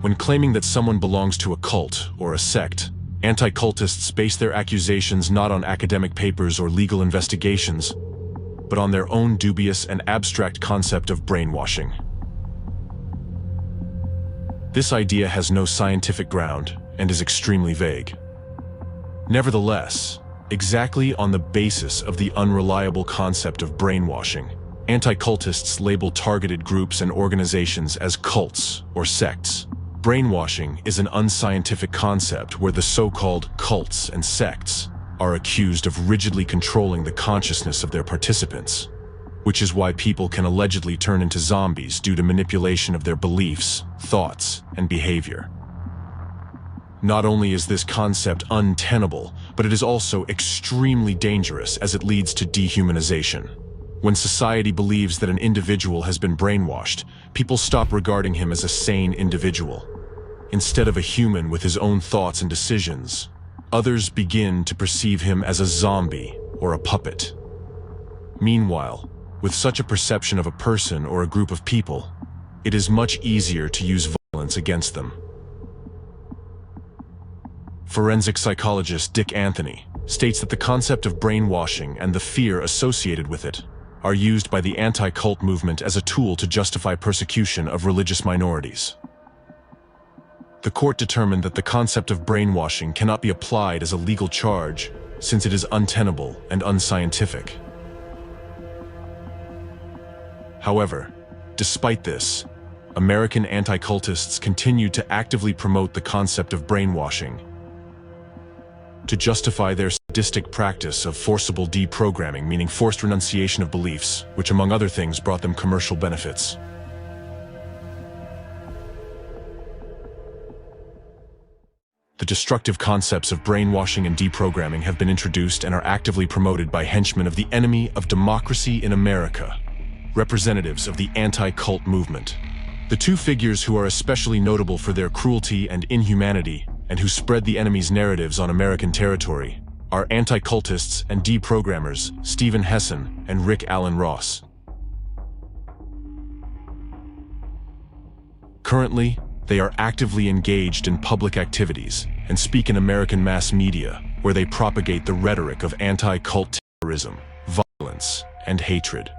When claiming that someone belongs to a cult or a sect, anti-cultists base their accusations not on academic papers or legal investigations, but on their own dubious and abstract concept of brainwashing. This idea has no scientific ground and is extremely vague. Nevertheless, exactly on the basis of the unreliable concept of brainwashing, anti-cultists label targeted groups and organizations as cults or sects. Brainwashing is an unscientific concept where the so-called cults and sects are accused of rigidly controlling the consciousness of their participants, which is why people can allegedly turn into zombies due to manipulation of their beliefs, thoughts, and behavior. Not only is this concept untenable, but it is also extremely dangerous as it leads to dehumanization. When society believes that an individual has been brainwashed, people stop regarding him as a sane individual. Instead of a human with his own thoughts and decisions, others begin to perceive him as a zombie or a puppet. Meanwhile, with such a perception of a person or a group of people, it is much easier to use violence against them. Forensic psychologist Dick Anthony states that the concept of brainwashing and the fear associated with it are used by the anti-cult movement as a tool to justify persecution of religious minorities. The court determined that the concept of brainwashing cannot be applied as a legal charge since it is untenable and unscientific. However, despite this, American anti-cultists continue to actively promote the concept of brainwashing to justify their sadistic practice of forcible deprogramming, meaning forced renunciation of beliefs, which among other things brought them commercial benefits. The destructive concepts of brainwashing and deprogramming have been introduced and are actively promoted by henchmen of the enemy of democracy in America, representatives of the anti-cult movement. The two figures who are especially notable for their cruelty and inhumanity and who spread the enemy's narratives on American territory are anti-cultists and deprogrammers Stephen Hessen and Rick Allen Ross. Currently, they are actively engaged in public activities and speak in American mass media, where they propagate the rhetoric of anti-cult terrorism, violence, and hatred.